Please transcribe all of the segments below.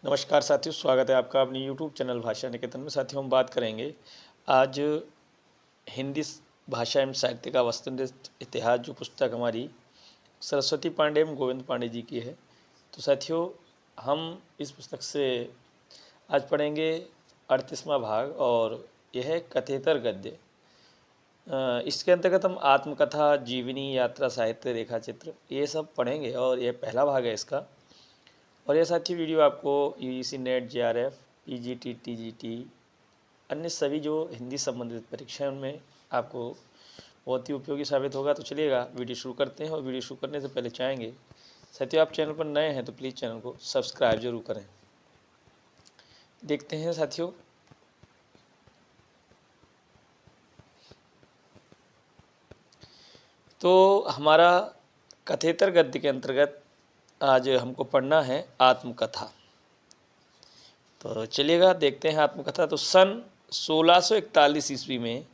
नमस्कार साथियों, स्वागत है आपका अपने YouTube चैनल भाषा निकेतन में। साथियों, हम बात करेंगे आज हिंदी भाषा एवं साहित्य का वस्तुनिष्ठ इतिहास, जो पुस्तक हमारी सरस्वती पांडे एवं गोविंद पांडे जी की है। तो साथियों, हम इस पुस्तक से आज पढ़ेंगे 38वां भाग, और यह है कथेतर गद्य। इसके अंतर्गत हम आत्मकथा, जीवनी, यात्रा, साहित्य, रेखा चित्र ये सब पढ़ेंगे, और यह पहला भाग है इसका। और यह साथी वीडियो आपको UGC net, JRF, PGT, TGT, अन्य सभी जो हिंदी संबंधित परीक्षा हैं उनमें आपको बहुत ही उपयोगी साबित होगा। तो चलिएगा वीडियो शुरू करते हैं। और वीडियो शुरू करने से पहले चाहेंगे साथियों, आप चैनल पर नए हैं तो प्लीज़ चैनल को सब्सक्राइब जरूर करें। देखते हैं साथियों, तो हमारा कथेतर गद्य के अंतर्गत आज हमको पढ़ना है आत्मकथा। तो चलिएगा देखते हैं आत्मकथा। तो सन 1641 ईस्वी में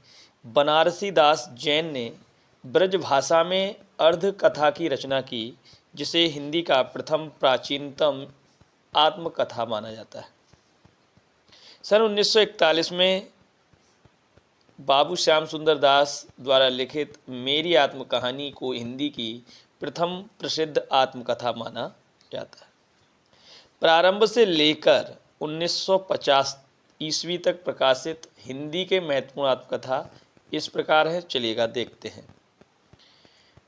बनारसी दास जैन ने ब्रज भाषा में अर्ध कथा की रचना की, जिसे हिंदी का प्रथम प्राचीनतम आत्मकथा माना जाता है। सन 1941 में बाबू श्याम सुंदर दास द्वारा लिखित मेरी आत्मकहानी को हिंदी की प्रथम प्रसिद्ध आत्मकथा माना जाता है। प्रारंभ से लेकर 1950 ईस्वी तक प्रकाशित हिंदी के महत्वपूर्ण आत्मकथा इस प्रकार है। चलिएगा देखते हैं।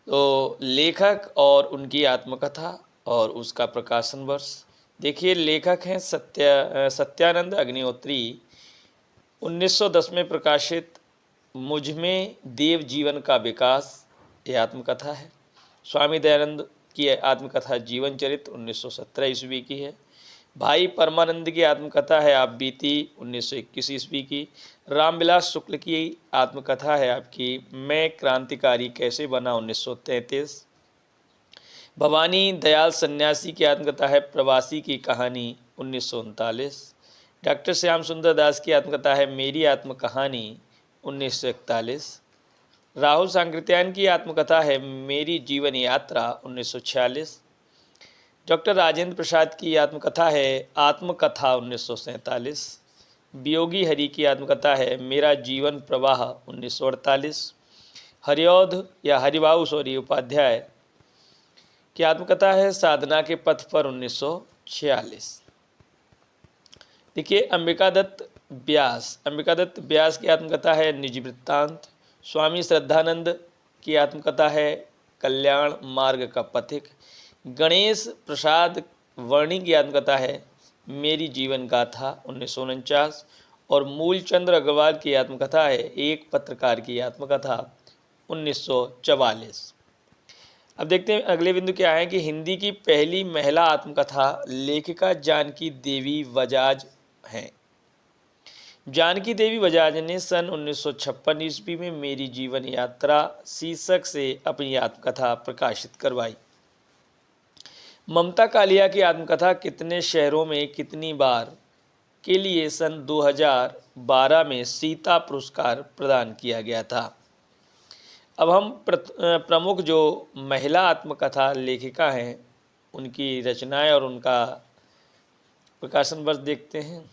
तो लेखक और उनकी आत्मकथा और उसका प्रकाशन वर्ष देखिए। लेखक हैं सत्यानंद अग्निहोत्री। 1910 में प्रकाशित मुझमें देव जीवन का विकास ये आत्मकथा है। स्वामी दयानंद की आत्मकथा जीवन चरित्र 1917 ईस्वी की है। भाई परमानंद की आत्मकथा है आप बीती 1921 ईस्वी की। रामविलास शुक्ल की आत्मकथा है आपकी मैं क्रांतिकारी कैसे बना 1933। भवानी दयाल सन्यासी की आत्मकथा है प्रवासी की कहानी 1939। डॉक्टर श्याम सुंदर दास की आत्मकथा है मेरी आत्मकहानी 1941। राहुल सांकृत्यायन की आत्मकथा है मेरी जीवन यात्रा 1946। डॉक्टर राजेंद्र प्रसाद की आत्मकथा है आत्मकथा 1947। वियोगी हरि की आत्मकथा है मेरा जीवन प्रवाह 1948। हरिऔध या हरिबाऊ उपाध्याय की आत्मकथा है साधना के पथ पर 1946। देखिए अंबिका दत्त व्यास की आत्मकथा है निज वृत्तांत। स्वामी श्रद्धानंद की आत्मकथा है कल्याण मार्ग का पथिक। गणेश प्रसाद वर्णी की आत्मकथा है मेरी जीवन गाथा 1949। और मूलचंद्र अग्रवाल की आत्मकथा है एक पत्रकार की आत्मकथा 1944। अब देखते हैं अगले बिंदु क्या है कि हिंदी की पहली महिला आत्मकथा लेखिका जानकी देवी बजाज हैं। जानकी देवी बजाज ने सन 1956 ईस्वी में मेरी जीवन यात्रा शीर्षक से अपनी आत्मकथा प्रकाशित करवाई। ममता कालिया की आत्मकथा कितने शहरों में कितनी बार के लिए सन 2012 में सीता पुरस्कार प्रदान किया गया था। अब हम प्रमुख जो महिला आत्मकथा लेखिका हैं उनकी रचनाएं और उनका प्रकाशन वर्ष देखते हैं।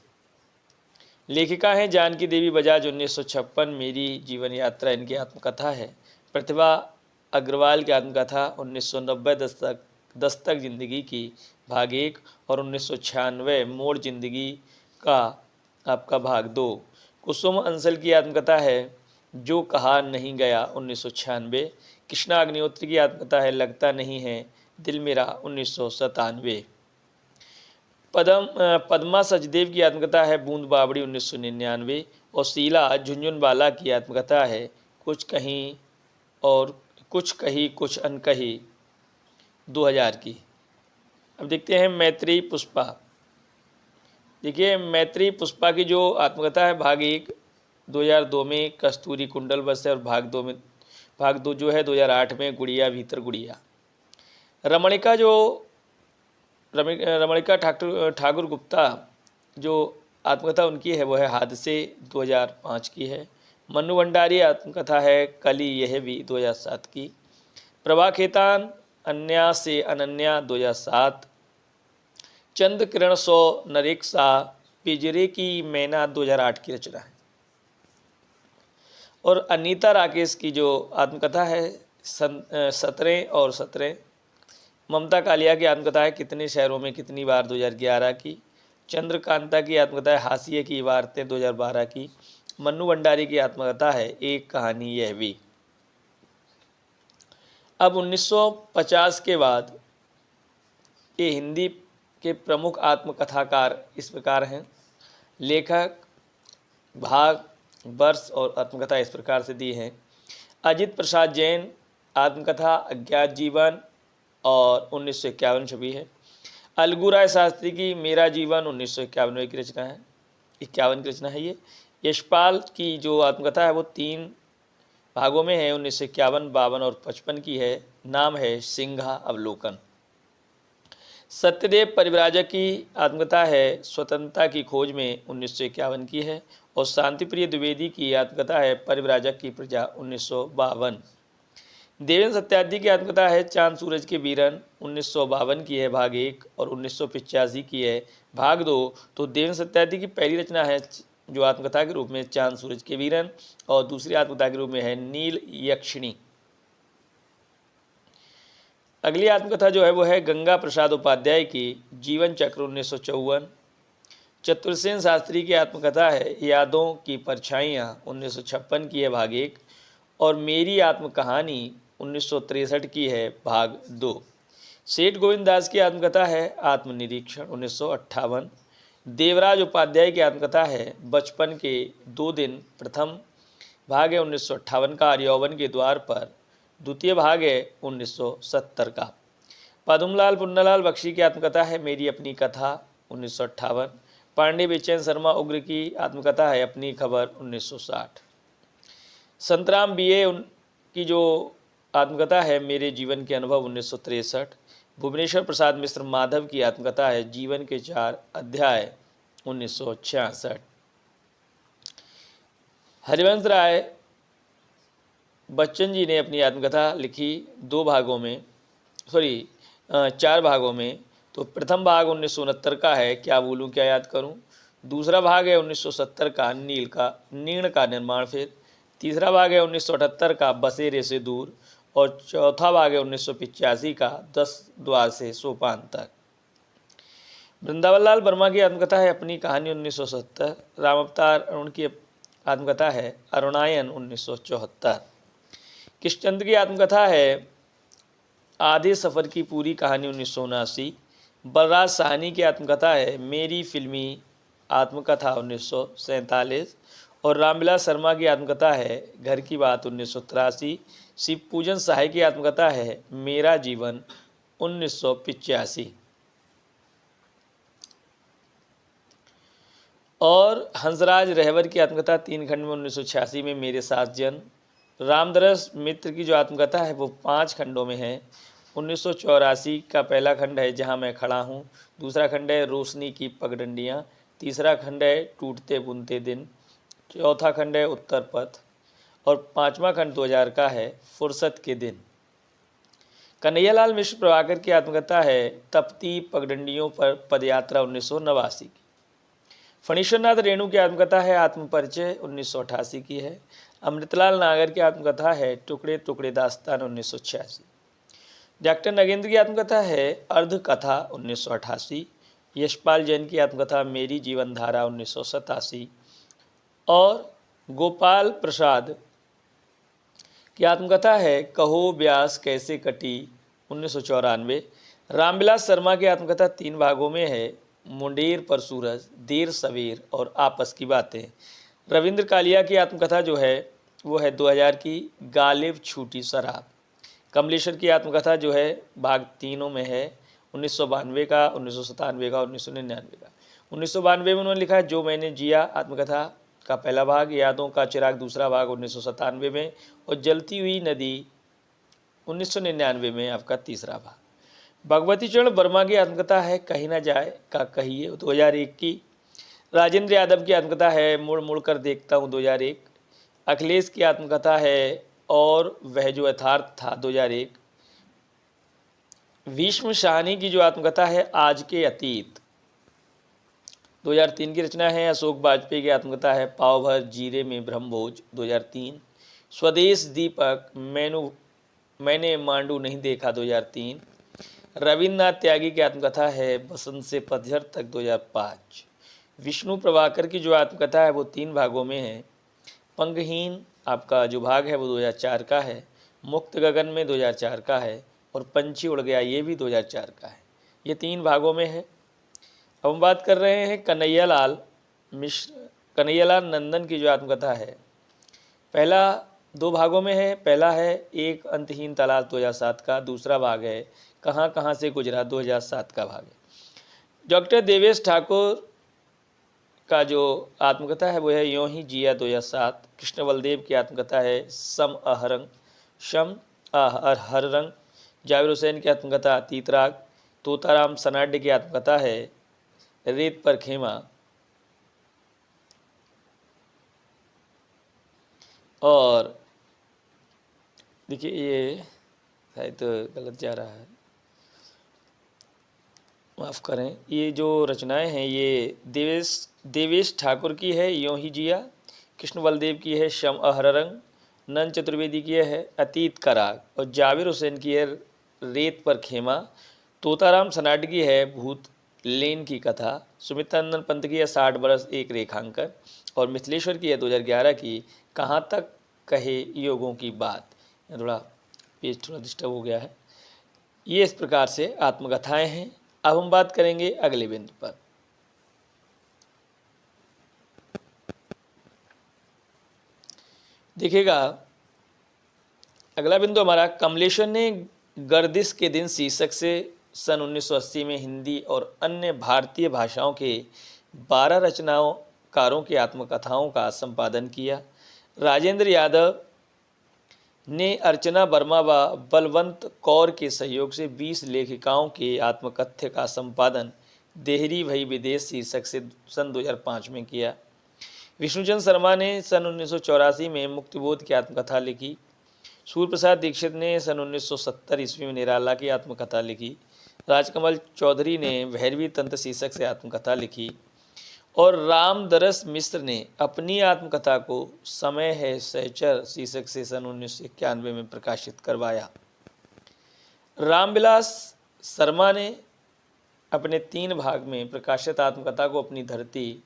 लेखिका हैं जानकी देवी बजाज 1956 मेरी जीवन यात्रा इनकी आत्मकथा है। प्रतिभा अग्रवाल की आत्मकथा 1990 दस्तक जिंदगी की भाग 1 और 1996 मोड़ जिंदगी का आपका भाग 2। कुसुम अंसल की आत्मकथा है जो कहा नहीं गया 1996। कृष्णा अग्निहोत्री की आत्मकथा है लगता नहीं है दिल मेरा 1997। पद्मा सचदेव की आत्मकथा है बूंद बावड़ी 1999। और शीला झुंझुनवाला की आत्मकथा है कुछ कहीं और कुछ कही कुछ अनकही 2000 की। अब देखते हैं मैत्री पुष्पा। देखिए मैत्री पुष्पा की जो आत्मकथा है भाग 1 2002 में कस्तूरी कुंडल बस है, और भाग 2 जो है 2008 में गुड़िया भीतर गुड़िया। रमणिका ठाकुर गुप्ता जो आत्मकथा उनकी है वो है हादसे 2005 की है। मन्नू भंडारी आत्मकथा है कली यह भी 2007 की। प्रभा खेतान अन्या से अनन्या 2007। चंद्र किरण सौ नरेक्सा पिंजरे की मैना 2008 की रचना है। और अनीता राकेश की जो आत्मकथा है 17 और 17। ममता कालिया की आत्मकथा है कितने शहरों में कितनी बार 2011 की। चंद्रकांता की आत्मकथा है हाशिए की इबारतें 2012 की। मन्नू भंडारी की आत्मकथा है एक कहानी यह भी। अब 1950 के बाद ये हिंदी के प्रमुख आत्मकथाकार इस प्रकार हैं। लेखक, भाग, वर्ष और आत्मकथा इस प्रकार से दी हैं। अजित प्रसाद जैन आत्मकथा अज्ञात जीवन और 1951 छपी है। अलगू राय शास्त्री की मेरा जीवन 1951 की रचना है, 51 की रचना है ये। यशपाल की जो आत्मकथा है वो 3 भागों में है, 1951, 52 और 55 की है। नाम है सिंघा अवलोकन। सत्यदेव परिव्राजक की आत्मकथा है स्वतंत्रता की खोज में 1951 की है। और शांतिप्रिय द्विवेदी की आत्मकथा है परिव्राजक की प्रजा 1952। देवेंद्र सत्यार्थी की आत्मकथा है चांद सूरज के वीरन 1952 की है भाग 1 और 1985 की है भाग 2। तो देवेंद्र सत्यार्थी की पहली रचना है जो आत्मकथा के रूप में चांद सूरज के वीरन और दूसरी आत्मकथा के रूप में है नील यक्षिणी। अगली आत्मकथा जो है वो है गंगा प्रसाद उपाध्याय की जीवन चक्र 1954। चतुर्सेन शास्त्री की आत्मकथा है यादों की परछाइयाँ 1956 की है भाग 1 और मेरी आत्मकहानी 1963 की है भाग 2। सेठ गोविंद दास की आत्मकथा है आत्मनिरीक्षण 1958। देवराज उपाध्याय की आत्मकथा है बचपन के 2 दिन प्रथम भाग है 1958 का। यौवन के द्वार पर द्वितीय भाग है 1970 का। पद्मलाल पुन्नालाल बख्शी की आत्मकथा है मेरी अपनी कथा 1958। पांडे बेचैन शर्मा उग्र की आत्मकथा है अपनी खबर 1960। संतराम बीए की जो आत्मकथा है मेरे जीवन के अनुभव 1963। भुवनेश्वर प्रसाद मिश्र माधव की आत्मकथा है जीवन के 4 अध्याय 1966। हरिवंश राय बच्चन जी ने अपनी आत्मकथा लिखी 2 भागों में, 4 भागों में। तो प्रथम भाग 1969 का है क्या भूलूं क्या याद करूं। दूसरा भाग है 1970 का नीण का निर्माण फिर। तीसरा भाग है 1978 का बसेरे से दूर और चौथा भाग है 1985 का 10 द्वार से सोपान तक। वृंदावन लाल वर्मा की आत्मकथा है अपनी कहानी 1970। राम अवतार अरुण की आत्मकथा है अरुणायन 1974। कृष्णचंद्र की आत्मकथा है आधे सफ़र की पूरी कहानी 1979। बलराज साहनी की आत्मकथा है मेरी फिल्मी आत्मकथा 1947 और रामविलास शर्मा की आत्मकथा है घर की बात 1983। शिवपूजन सहाय की आत्मकथा है मेरा जीवन 1985 और हंसराज रहवर की आत्मकथा 3 खंड में 1986 में मेरे साथ जन्म। रामदरस मित्र की जो आत्मकथा है वो 5 खंडों में है। 1984 का पहला खंड है जहां मैं खड़ा हूं। दूसरा खंड है रोशनी की पगडंडियां। तीसरा खंड है टूटते बुनते दिन। चौथा खंड है उत्तर पथ और 5वां खंड 2000 का है फुर्सत के दिन। कन्हैयालाल मिश्र प्रभाकर की आत्मकथा है तपती पगडंडियों पर पदयात्रा 1989 की। फणीश्वरनाथ रेणु की आत्मकथा है आत्मपरिचय 1988 की है। अमृतलाल नागर की आत्मकथा है टुकड़े टुकड़े दास्तान 1986। डॉक्टर नगेंद्र की आत्मकथा है अर्ध कथा 1988। यशपाल जैन की आत्मकथा मेरी जीवन धारा 1987 और गोपाल प्रसाद की आत्मकथा है कहो ब्यास कैसे कटी 1994। रामविलास शर्मा की आत्मकथा 3 भागों में है मुंडेर पर सूरज, देर सवेर और आपस की बातें। रविंद्र कालिया की आत्मकथा जो है वो है 2000 की गालिब छूटी शराब। कमलेश्वर की आत्मकथा जो है भाग 3 में है 1992 का, 1997 का, 1999 का। 1992 में उन्होंने लिखा है जो मैंने जिया आत्मकथा का पहला भाग, यादों का चिराग दूसरा भाग 1997 में और जलती हुई नदी 1999 में आपका तीसरा भाग। भगवती चरण वर्मा की आत्मकथा है कहीं ना जाए का कहिए 2001 की। राजेंद्र यादव की आत्मकथा है मुड़ मुड़ कर देखता हूँ 2001। अखिलेश की आत्मकथा है और वह जो यथार्थ था 2001। भीष्म शाहनी की जो आत्मकथा है आज के अतीत 2003 की रचना है। अशोक वाजपेयी की आत्मकथा है पाव भर जीरे में ब्रह्मभोज 2003। स्वदेश दीपक मैंने मांडू नहीं देखा 2003। रविन्द्रनाथ त्यागी की आत्मकथा है बसंत से पतझड़ तक 2005। विष्णु प्रभाकर की जो आत्मकथा है वो 3 भागों में है। पंगहीन आपका जो भाग है वो 2004 का है। मुक्त गगन में 2004 का है और पंछी उड़ गया ये भी 2004 का है। ये 3 भागों में है। अब हम बात कर रहे हैं कन्हैयालाल नंदन की जो आत्मकथा है। पहला 2 भागों में है। पहला है एक अंतहीन तलाश 2007 का। दूसरा भाग है कहाँ कहाँ से गुजरा 2007 का भाग है। डॉक्टर देवेश ठाकुर का जो आत्मकथा है वो है यों ही जिया 2007। कृष्ण बलदेव की आत्मकथा है शम हर रंग। जाविर हुसैन की आत्मकथा तीतराग। तोताराम सनाड्य की आत्मकथा है रेत पर खेमा। और देखिए ये शायद तो गलत जा रहा है, माफ़ करें। ये जो रचनाएं हैं ये देवेश ठाकुर की है यों ही जिया। कृष्ण बलदेव की है शम अहर रंग। नंद चतुर्वेदी की है अतीत का राग। और जाविर हुसैन की है रेत पर खेमा। तोताराम सनाड की है भूत लेन की कथा। सुमित्रानंद पंत की है 60 बरस एक रेखांकन। और मिथिलेश्वर की है 2011 की कहाँ तक कहे योगों की बात। थोड़ा पेज थोड़ा डिस्टर्ब हो गया है। ये इस प्रकार से आत्मकथाएं हैं। अब हम बात करेंगे अगले बिंदु पर। देखिएगा अगला बिंदु हमारा कमलेश्वर ने गर्दिश के दिन शीर्षक से सन 1980 में हिंदी और अन्य भारतीय भाषाओं के 12 रचनाकारों की आत्मकथाओं का संपादन किया। राजेंद्र यादव ने अर्चना वर्मा व बलवंत कौर के सहयोग से 20 लेखिकाओं के आत्मकथ्य का संपादन देहरी भई विदेश शीर्षक से सन 2005 में किया। विष्णुचंद्र शर्मा ने सन 1984 में मुक्तिबोध की आत्मकथा लिखी। सूर्य प्रसाद दीक्षित ने सन 1970 ईस्वी में निराला की आत्मकथा लिखी। राजकमल चौधरी ने भैरवी तंत्र शीर्षक से आत्मकथा लिखी। और रामदरस मिश्र ने अपनी आत्मकथा को समय है सहचर शीर्षक से सन 1991 में प्रकाशित करवाया। रामविलास शर्मा ने अपने 3 भाग में प्रकाशित आत्मकथा को अपनी धरती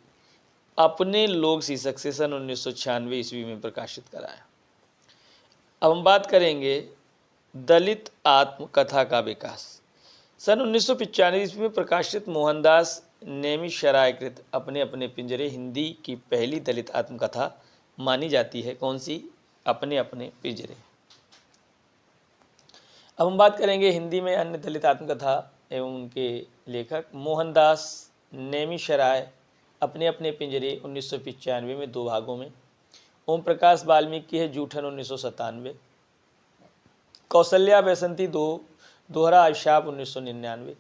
अपने लोग शीर्षक से सन 1996 ईस्वी में प्रकाशित कराया। अब हम बात करेंगे दलित आत्मकथा का विकास। सन 1995 ईस्वी में प्रकाशित मोहनदास नेमिशरायकृत अपने अपने पिंजरे हिंदी की पहली दलित आत्मकथा मानी जाती है। कौन सी? अपने अपने पिंजरे। अब हम बात करेंगे हिंदी में अन्य दलित आत्मकथा एवं उनके लेखक। मोहनदास नेमिशराय अपने अपने पिंजरे 1995 में 2 भागों में। ओम प्रकाश वाल्मीकि की है जूठन 1997। कौशल्या बैसंती दोहरा अभिशाप 1999।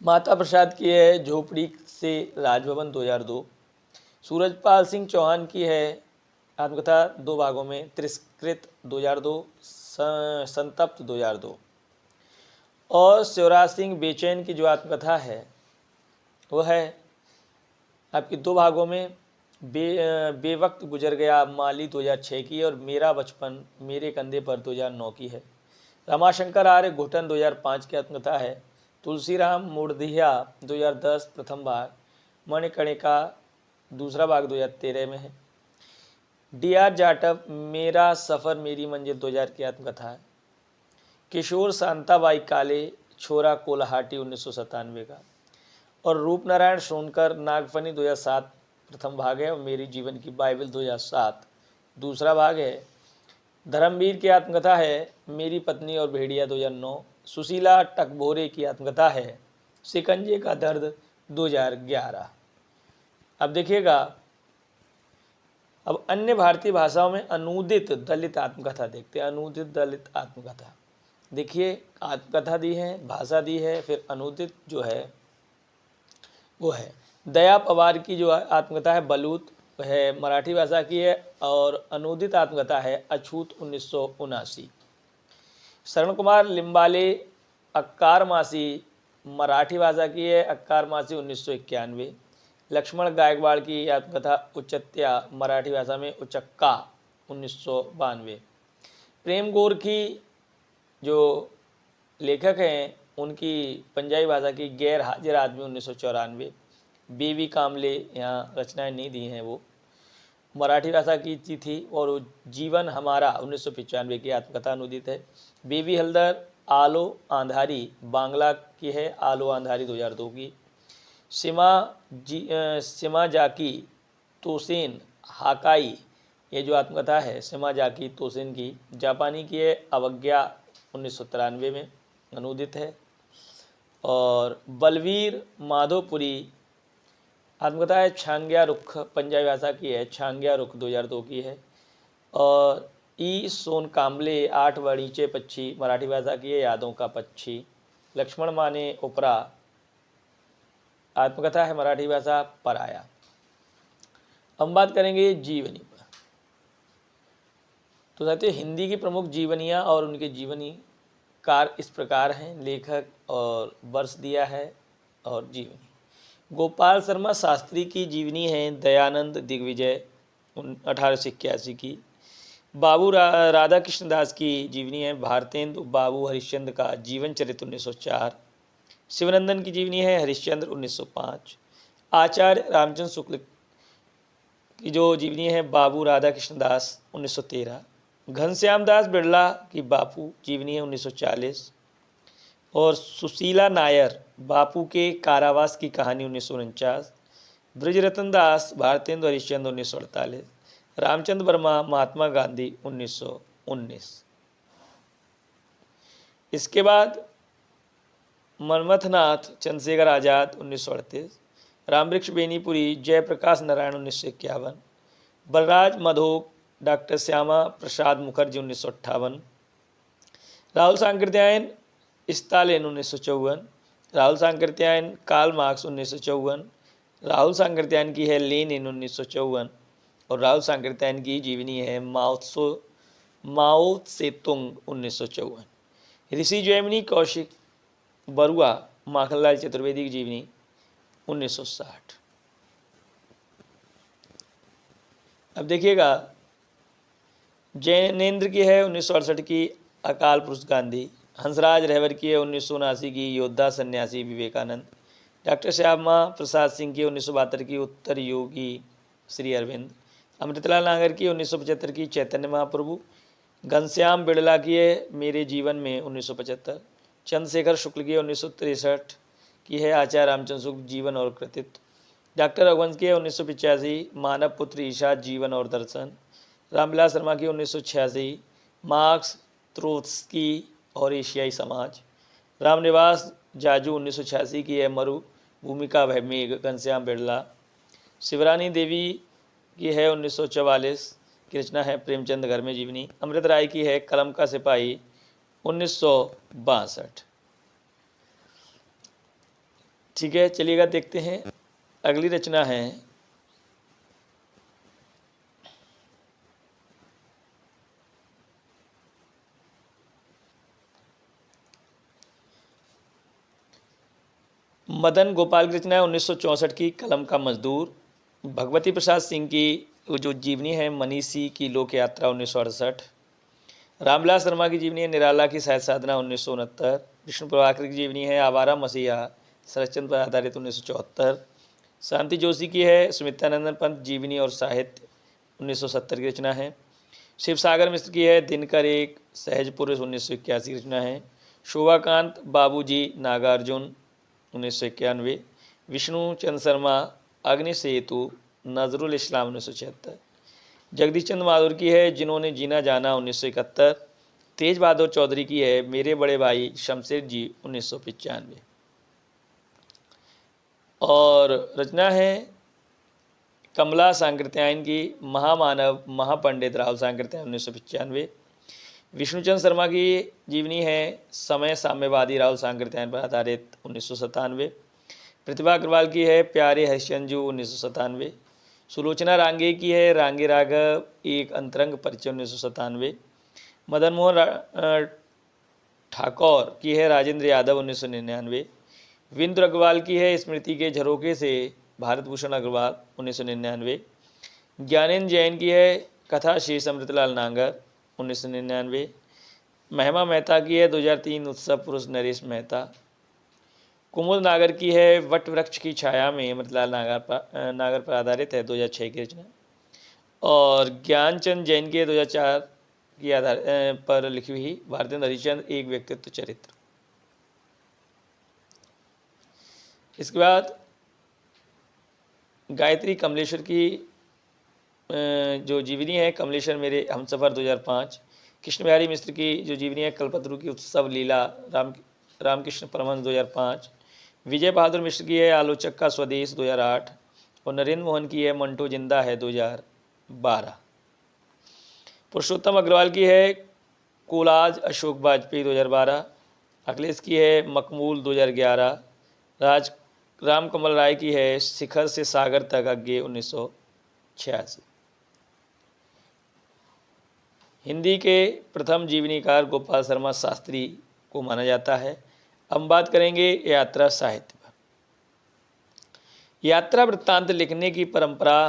माता प्रसाद की है झोपड़ी से राजभवन 2002। सूरजपाल सिंह चौहान की है आत्मकथा 2 भागों में तिरस्कृत 2002, संतप्त 2002। और शिवराज सिंह बेचैन की जो आत्मकथा है वह है आपकी 2 भागों में बेवक्त गुजर गया माली 2006 की और मेरा बचपन मेरे कंधे पर 2009 की है। रमाशंकर आर्य घुटन 2005 की आत्मकथा है। तुलसीराम मूर्धिया 2010 प्रथम भाग। मणिकर्णिका दूसरा भाग 2013 में है। डी.आर. जाटव मेरा सफ़र मेरी मंजिल 2000 की आत्मकथा है। किशोर शांताबाई काले छोरा कोल्हाटी 1997 का। और रूपनारायण सोनकर नागफनी 2007 प्रथम भाग है और मेरी जीवन की बाइबल 2007 दूसरा भाग है। धर्मवीर की आत्मकथा है मेरी पत्नी और भेड़िया 2009। सुशीला टकभोरे की आत्मकथा है शिकंजे का दर्द 2011। अब देखिएगा अब अन्य भारतीय भाषाओं में अनूदित दलित आत्मकथा देखते हैं। अनूदित दलित आत्मकथा देखिए, आत्मकथा दी है, भाषा दी है, फिर अनूदित जो है वो है दया पवार की जो आत्मकथा है बलूत है मराठी भाषा की है। और अनूदित आत्मकथा है अछूत 1979। शरण कुमार लिम्बाले अक्कार मासी मराठी भाषा की है। अक्कार मासी 1991। लक्ष्मण गायकवाड़ की आत्मकथा उच्चत्या, मराठी भाषा में उचक्का, 1992। प्रेम गोरखी जो लेखक हैं उनकी पंजाबी भाषा की गैर हाजिर आदमी, 1994। बीवी कामले यहाँ रचनाएं नहीं दी हैं, वो मराठी भाषा की थी। और जीवन हमारा 1995 की आत्मकथा अनुदित है। बेबी हल्दर आलो आंधारी बांग्ला की है, आलो आंधारी 2002 की। सिमा जाकी तोसेन हाकाई, ये जो आत्मकथा है सिमा जाकी तोसेन की, जापानी की है, अवज्ञा 1993 में अनुदित है। और बलवीर माधोपुरी आत्मकथा है छांग्या रुख, पंजाबी भाषा की है, छांग्या रुख 2002 की है। और ई सोन काम्बले 8 वणीचे पक्षी, मराठी भाषा की है, यादों का पक्षी। लक्ष्मण माने उपरा आत्मकथा है, मराठी भाषा पराया। हम बात करेंगे जीवनी पर। तो साथियों, हिंदी की प्रमुख जीवनियाँ और उनके जीवनी कार इस प्रकार हैं, लेखक और वर्ष दिया है और जीवनी। गोपाल शर्मा शास्त्री की जीवनी है दयानंद दिग्विजय 1881 की। बाबू राधा कृष्ण दास की जीवनी है भारतेंदु बाबू हरिश्चंद्र का जीवन चरित्र 1904। शिवनंदन की जीवनी है हरिश्चंद्र 1905। आचार्य रामचंद्र शुक्ल की जो जीवनी है बाबू राधा कृष्ण दास 1913। घनश्याम दास बिड़ला की बापू जीवनी है 1940। और सुशीला नायर बापू के कारावास की कहानी 1949। ब्रजरतन दास भारतेंदु हरिश्चंद्र 1948। रामचंद्र वर्मा महात्मा गांधी 1919। इसके बाद Manmathnath Chandrashekhar Azad 1938। Ramvriksh Benipuri Jayaprakash Narayan 1951। Balraj Madhok doctor Shyama Prasad Mukherjee 1958। Rahul Sankrityayan Stalin 1954। Rahul Sankrityayan Karl Marx 1954। Rahul Sankrityayan की है लेनिन 1954। और राहुल सांकृत्यायन की जीवनी है माओ सेतुंग 1954। ऋषि जैमिनी कौशिक बरुआ माखनलाल चतुर्वेदी की जीवनी 1960। अब देखिएगा, जैनेन्द्र की है 1968 की अकाल पुरुष गांधी। हंसराज रहवर की है 1979 की योद्धा सन्यासी विवेकानंद। डॉक्टर श्यामा प्रसाद सिंह की 1972 की उत्तर योगी श्री अरविंद। अमृतलाल नागर की 1975 की चैतन्य महाप्रभु। घनश्याम बिड़ला की है मेरे जीवन में 1975। चंद्रशेखर शुक्ल की 1963 की है आचार्य रामचंद्र शुक्ल जीवन और कृतित्व। डॉक्टर रघुवंश की है 1985 मानव पुत्र ईशा जीवन और दर्शन। रामविलास शर्मा की 1986 मार्क्स त्रोत्स्की और एशियाई समाज। रामनिवास जाजू 1986 की है मरु भूमिका भय मेघ घनश्याम बिड़ला। शिवरानी देवी की है 1944 की रचना है प्रेमचंद घर में जीवनी। अमृत राय की है कलम का सिपाही 1962। ठीक है, चलिएगा देखते हैं अगली रचना है मदन गोपाल की रचना है 1964 की कलम का मजदूर। भगवती प्रसाद सिंह की जो जीवनी है मनीषी की लोक यात्रा 1968। रामविलास शर्मा की जीवनी है निराला की साहित्य साधना 1969। विष्णु प्रभाकर की जीवनी है आवारा मसीहा शरदचंद्र पर आधारित 1974। शांति जोशी की है सुमित्रानंदन पंत जीवनी और साहित्य 1970 की रचना है। शिवसागर मिश्र की है दिनकर एक सहज पुरुष 1981 की रचना है। शोभाकांत बाबूजी नागार्जुन 1991। विष्णु चंद्र शर्मा अग्नि सेतु नजरुल इस्लाम 1976। जगदीश चंद्र माधुर की है जिन्होंने जीना जाना 1971। तेज बहादुर चौधरी की है मेरे बड़े भाई शमशेर जी 1995। और रचना है कमला सांकृत्यायन की महामानव महापंडित राहुल सांकृत्यायन 1995। विष्णुचंद्र शर्मा की जीवनी है समय साम्यवादी राहुल सांकृत्यायन पर आधारित 1997। प्रतिभा अग्रवाल की है प्यारे हरिश्चंद्र 1997। सुलोचना रांगे की है रांगे राघव एक अंतरंग परिचय 1997। मदन मोहन ठाकुर की है राजेंद्र यादव 1999। विंद्र अग्रवाल की है स्मृति के झरोखे से भारत भूषण अग्रवाल 1999। ज्ञानेंद्र जैन की है कथा शेष अमृतलाल नागर 1999। महिमा मेहता की है 2003 उत्सव पुरुष नरेश मेहता। कुमुद नागर की है वट वृक्ष की छाया में अमृतलाल नागर पर आधारित है 2006 की रचना। और ज्ञानचंद जैन की है 2004 की आधार पर लिखी हुई भारतेंद्र हरिश्चंद्र एक व्यक्तित्व चरित्र। इसके बाद गायत्री कमलेश्वर की जो जीवनी है कमलेश्वर मेरे हमसफ़र 2005। कृष्ण बिहारी मिश्र की जो जीवनी है कल्पतरु की उत्सव लीला रामकृष्ण परमहंस 2005। विजय बहादुर मिश्र की है आलोचक का स्वदेश 2008। और नरेंद्र मोहन की है मंटो जिंदा है 2012। पुरुषोत्तम अग्रवाल की है कोलाज अशोक वाजपेयी 2012। अखिलेश की है मकमूल 2011। राम कमल राय की है शिखर से सागर तक अज्ञे 1986। हिंदी के प्रथम जीवनीकार गोपाल शर्मा शास्त्री को माना जाता है। हम बात करेंगे यात्रा साहित्य पर। यात्रा वृत्तांत लिखने की परंपरा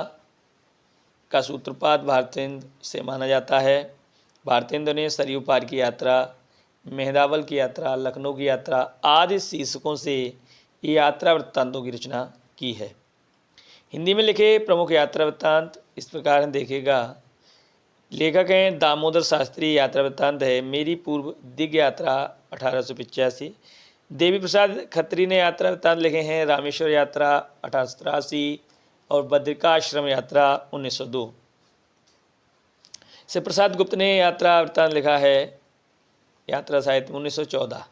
का सूत्रपात भारतेंद्र से माना जाता है। भारतेंद्र ने सरयू पार की यात्रा, मेहदावल की यात्रा, लखनऊ की यात्रा आदि शीर्षकों से यात्रा वृत्तांतों की रचना की है। हिंदी में लिखे प्रमुख यात्रा वृत्तांत इस प्रकार देखेगा। लेखक हैं दामोदर शास्त्री। यात्रा वृत्तांत है मेरी पूर्व दिग्ग यात्रा 1885। देवी प्रसाद खत्री ने यात्रा वृत्तांत लिखे हैं रामेश्वर यात्रा 1883 और बद्रिकाश्रम यात्रा 1902। शिव प्रसाद गुप्त ने यात्रा वृत्तांत लिखा है यात्रा साहित्य 1914।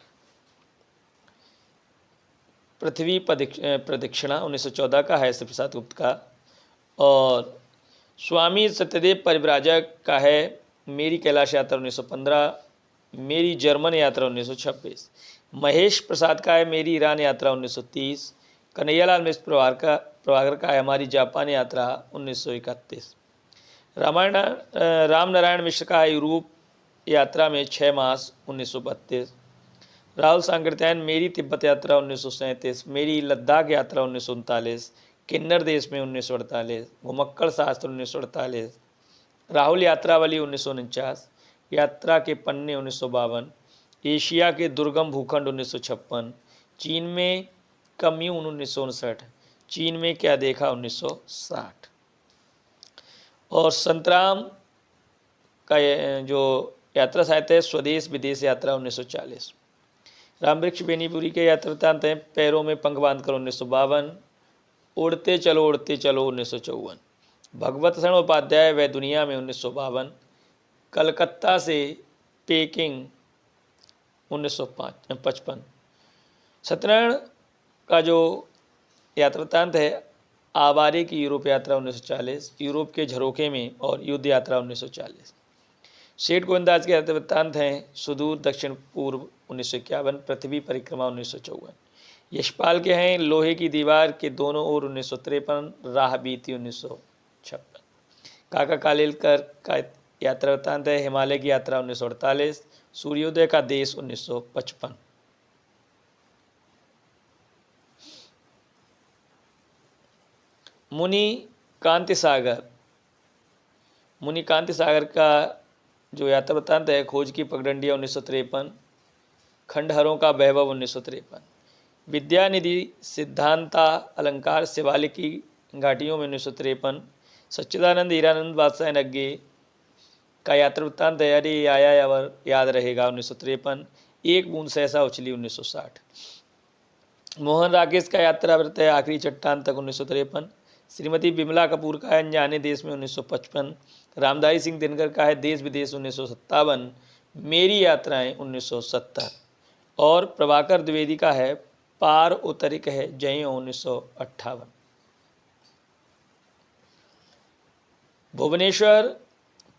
पृथ्वी प्रदक्षिणा 1914 का है शिव प्रसाद गुप्त का। और स्वामी सत्यदेव परिव्राजक का है मेरी कैलाश यात्रा 1915, मेरी जर्मन यात्रा 1926। महेश प्रसाद का है मेरी ईरान यात्रा 1930। कन्हैयालाल मिश्र प्रभाकर का है हमारी जापान यात्रा 1931। राम नारायण मिश्र का है यूरोप यात्रा में 6 मास 1932। राहुल सांकृत्यायन मेरी तिब्बत यात्रा 1937, मेरी लद्दाख यात्रा 1939, किन्नर देश में 1948, घुमक्कड़ शास्त्र 1948, राहुल यात्रावली 1949, यात्रा के पन्ने 1952, एशिया के दुर्गम भूखंड 1956, चीन में कम्यून 1959, चीन में क्या देखा 1960। और संतराम का जो यात्रा साहित्य है स्वदेश विदेश यात्रा 1940। रामवृक्ष बेनीपुरी के यात्रा वृत्तांत हैं पैरों में पंख बांधकर 1952, उड़ते चलो 1954, भगवत शरण उपाध्याय व दुनिया में 1952, कलकत्ता से पेकिंग 1955। सत्यनारायण का जो यात्रा वृत्तांत है आवारे की यूरोप यात्रा 1940, यूरोप के झरोखे में और युद्ध यात्रा 1940। सेठ गोविंददास के यात्रा वृत्तांत हैं सुदूर दक्षिण पूर्व 1951, पृथ्वी परिक्रमा 1954। यशपाल के हैं लोहे की दीवार के दोनों ओर 1953, राह बीती 1956। काका कालेलकर का यात्रा वृत्तांत है हिमालय की यात्रा 1948, सूर्योदय का देश 1955। मुनि कांति सागर का जो यात्रा वृत्तांत है खोज की पगडंडिया 1953, खंडहरों का वैभव 1953, विद्यानिधि सिद्धांता अलंकार शिवालिक की घाटियों में 1953, सच्चिदानंद हीरानंद बादशाह नग्गे का यात्रा वृत्तांत है अरे आया अवर याद रहेगा 1953, एक बूंद सहसा उछली 1960। मोहन राकेश का यात्रा वृत्त है आखिरी चट्टान तक 1953, श्रीमती बिमला कपूर का है अनजाने देश में 1955, रामधारी सिंह दिनकर का है देश विदेश 1957, मेरी यात्राएं 1970 और प्रभाकर द्विवेदी का है पार उतरिक है जयों 1958। भुवनेश्वर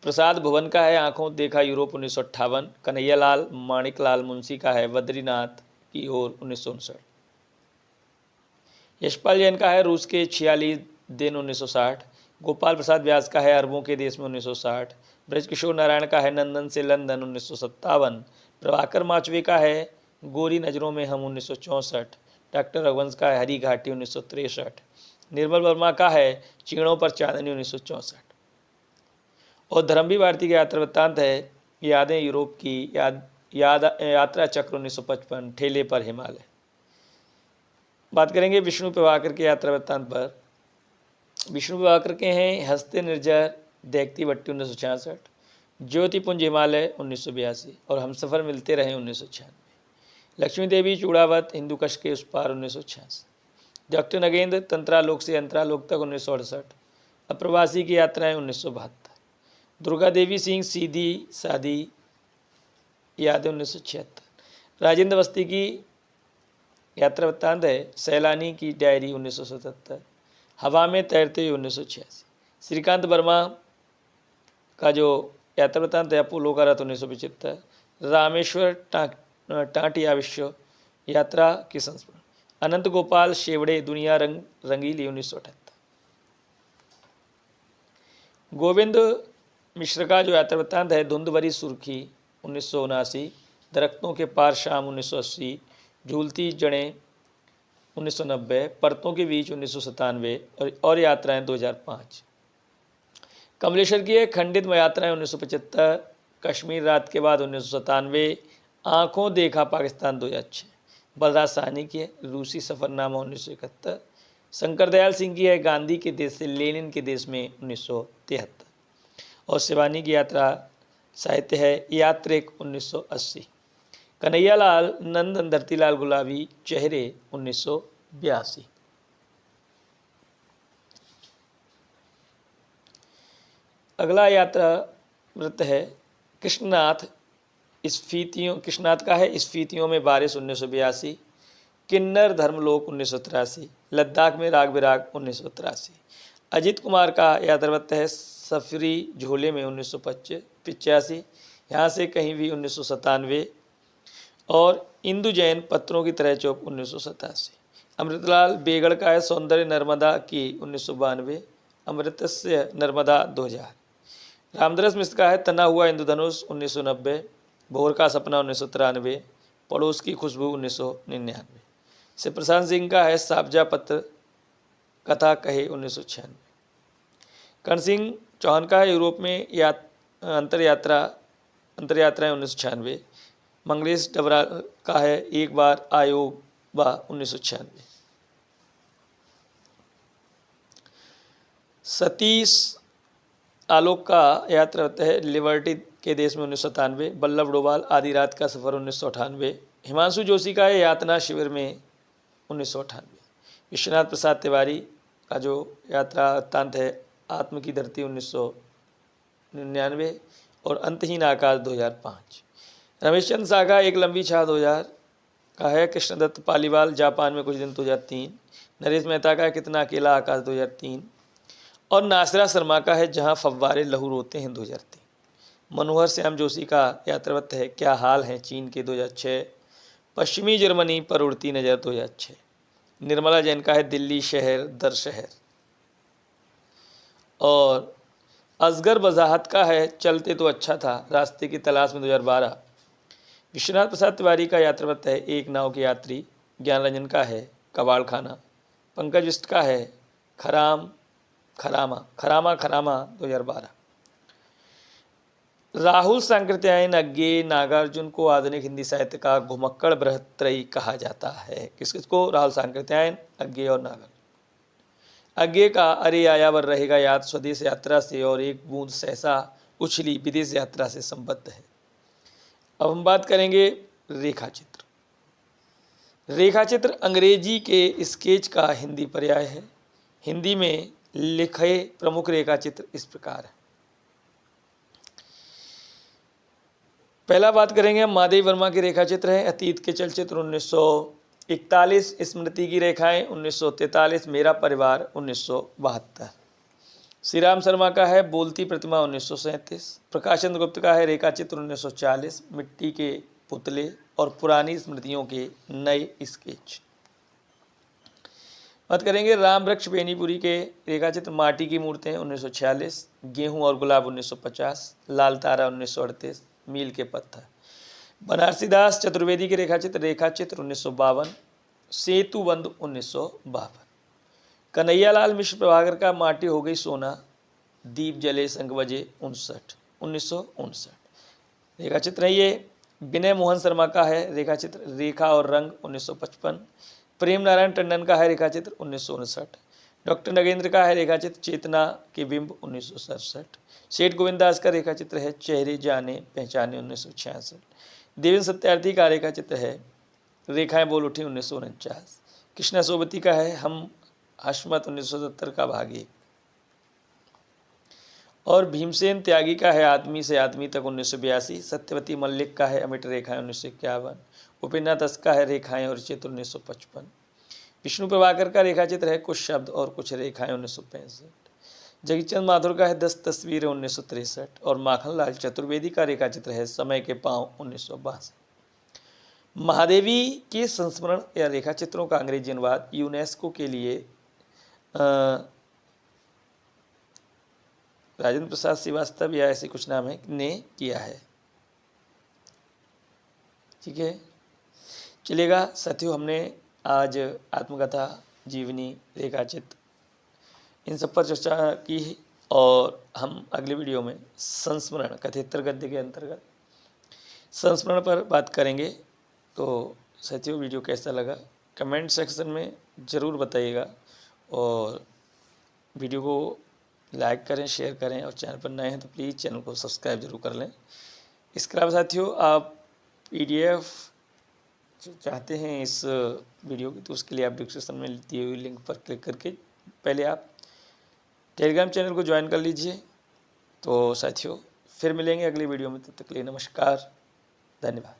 प्रसाद भुवन का है आंखों देखा यूरोप 1958, कन्हैयालाल माणिकलाल मुंशी का है बद्रीनाथ की ओर 1959। यशपाल जैन का है रूस के 46 दिन 1960, गोपाल प्रसाद व्यास का है अरबों के देश में 1960, ब्रजकिशोर नारायण का है नंदन से लंदन 1957, प्रभाकर माचवे का है गोरी नज़रों में हम 1964, डॉक्टर रघुवंश का है हरी घाटी 1963, निर्मल वर्मा का है चीणों पर चांदनी 1964। और धर्मवीर भारती का यात्रा वृत्तांत है यादें यूरोप की, यात्रा चक्र 1955, ठेले पर हिमालय। बात करेंगे विष्णु प्रभाकर के यात्रा वृत्तांत पर। विष्णु प्रभाकर के हैं हंसते निर्जर, देखती भट्टी 1966, ज्योतिपुंज हिमालय 1982 और हमसफ़र मिलते रहे 1996। लक्ष्मी देवी चूड़ावत, हिंदू कश के उस पार 1986। डॉक्टर नगेंद्र तंत्रालोक से अंतरालोक तक 1968। अप्रवासी की यात्राएं 1972। दुर्गा देवी सिंह सीधी सादी यादें 1976। राजेंद्र अवस्थी की यात्रा वृत्तांत है सैलानी की डायरी 1977। हवा में तैरते हुए 1986। श्रीकांत वर्मा का जो यात्रा वृत्तांत है अपोलो का रथ 1975। रामेश्वर टाटिया विश्व यात्रा की संस्मरण। अनंत गोपाल शेवड़े दुनिया रंगीली 1978। गोविंद मिश्र का जो यात्रा वृत्तांत है धुंध भरी सुर्खी 1979। दरख्तों के पार शाम 1980। झूलती जड़ें 1990। परतों के बीच 1997 और यात्राएं 2005। कमलेश्वर की है खंडित यात्राएं 1975। कश्मीर रात के बाद 1997। आंखों देखा पाकिस्तान 2006। बलराज साहनी की है रूसी सफ़रनामा 1971। शंकर दयाल सिंह की है गांधी के देश से लेनिन के देश में 1973। और शिवानी की यात्रा साहित्य है यात्रिक 1980। कन्हैया लाल नंदन धरतीलाल गुलाबी चेहरे 1982। अगला यात्रा वृत्त है कृष्णनाथ कृष्णनाथ का है स्फीतियों में बारिश 1982। किन्नर धर्मलोक 1983। लद्दाख में राग बिराग 1983। अजित कुमार का यात्रा वृत्त है सफरी झोले में 1985। यहाँ से कहीं भी 1997। और इंदु जैन पत्रों की तरह चौक 1987। अमृतलाल बेगड़ का है सौंदर्य नर्मदा की 1992। अमृतस्य नर्मदा 2000। रामदरस मिश्र का है तना हुआ इंद्रधनुष 1990। भोर का सपना 1993। पड़ोस की खुशबू 1999। से प्रशांत सिंह का है साबजा पत्र कथा कहे 1996। कर्ण सिंह चौहान का है यूरोप में अंतरयात्राएं 1996। मंगलेश डबरा का है एक बार आयोग बा 1996। सतीश आलोक का यात्रा है लिबर्टी के देश में 1997। बल्लभ डोभाल आधी रात का सफ़र 1998। हिमांशु जोशी का है यातना शिविर में 1998। विश्वनाथ प्रसाद तिवारी का जो यात्रा वृत्तांत है आत्म की धरती 1999 और अंतहीन आकाश 2005। रमेश चंद्र शाह का एक लंबी छाह 2000 का है। कृष्णदत्त पालीवाल जापान में कुछ दिन 2003। नरेश मेहता का है कितना अकेला आकाश 2003। और नासिरा शर्मा का है जहां फव्वारे लहू रोते हैं 2003। मनोहर श्याम जोशी का यात्रावृत्त है क्या हाल है चीन के 2006। पश्चिमी जर्मनी पर उड़ती नज़र 2006। निर्मला जैन का है दिल्ली शहर दर शहर। और असगर वजाहत का है चलते तो अच्छा था रास्ते की तलाश में 2012। विश्वनाथ प्रसाद तिवारी का यात्रावृत्त है एक नाव के यात्री। ज्ञान रंजन का है कबाड़ खाना। पंकज बिष्ट का है खरामा 2012। राहुल सांकृत्यायन अज्ञे नागार्जुन को आधुनिक हिंदी साहित्य का घुमक्कड़ बृहत्त्रयी कहा जाता है। किसको राहुल सांकृत्यायन अज्ञे और नागार्जुन। अज्ञे का अरे आयावर रहेगा याद स्वदेश यात्रा से और एक बूंद सहसा उछली विदेश यात्रा से संबद्ध है। अब हम बात करेंगे रेखाचित्र। रेखाचित्र अंग्रेजी के स्केच का हिंदी पर्याय है। हिंदी में लिखे प्रमुख रेखाचित्र इस प्रकार है। पहला बात करेंगे हम महादेव वर्मा के रेखाचित्र है। अतीत के चलचित्र 1941। स्मृति की रेखाएं 1943। मेरा परिवार 1972। श्री राम शर्मा का है बोलती प्रतिमा 1937। प्रकाश चंद्र गुप्त का है रेखाचित्र 1940। मिट्टी के पुतले और पुरानी स्मृतियों के नए स्केच। बात करेंगे राम वृक्ष बेनीपुरी के रेखाचित्र। माटी की मूर्तें 1946। गेहूं और गुलाब 1950। लाल तारा 1938। मील के पत्थर। बनारसीदास चतुर्वेदी के रेखाचित्र 1952। सेतु बंद 1952। कन्हैयालाल मिश्र प्रभाकर का माटी हो गई सोना, दीप जले शंख बजे 1959। रेखा चित्र है ये। विनय मोहन शर्मा का है रेखा चित्र रेखा और रंग 1955। प्रेम नारायण टंडन का है रेखा चित्र 1959। डॉक्टर नगेंद्र का है रेखा चित्र चेतना के बिंब 1967। सेठ गोविंदास का रेखा चित्र है चेहरे जाने पहचाने 1966। देवेंद्र सत्यार्थी का रेखा चित्र है रेखाएं बोल उठी 1949। कृष्णा सोबती का है हम हशमत 1970 का भाग 1। और भीमसेन त्यागी का है आदमी से आदमी तक 1982। सत्यवती मल्लिक का है अमिट रेखाएं 1951। उपेन्द्र दास का है रेखाएं और चित्र 1955। विष्णु प्रभाकर का रेखा चित्र है कुछ शब्द और कुछ रेखाएं 1965। जगीचंद माथुर का है 10 तस्वीरें 1963। और माखनलाल चतुर्वेदी का रेखा चित्र है समय के पांव 1962। महादेवी के संस्मरण या रेखा चित्रों का अंग्रेजी अनुवाद यूनेस्को के लिए राजेंद्र प्रसाद श्रीवास्तव या ऐसे कुछ नाम है ने किया है। ठीक है, चलिएगा साथियों, हमने आज आत्मकथा, जीवनी, रेखाचित्र इन सब पर चर्चा की और हम अगले वीडियो में संस्मरण कथेतर गद्य के अंतर्गत संस्मरण पर बात करेंगे। तो साथियों, वीडियो कैसा लगा कमेंट सेक्शन में ज़रूर बताइएगा और वीडियो को लाइक करें, शेयर करें और चैनल पर नए हैं तो प्लीज़ चैनल को सब्सक्राइब जरूर कर लें। इसके अलावा साथियों, आप PDF चाहते हैं इस वीडियो की तो उसके लिए आप डिस्क्रिप्शन में दिए हुए लिंक पर क्लिक करके पहले आप टेलीग्राम चैनल को ज्वाइन कर लीजिए। तो साथियों, फिर मिलेंगे अगली वीडियो में, तब तक के लिए नमस्कार, धन्यवाद।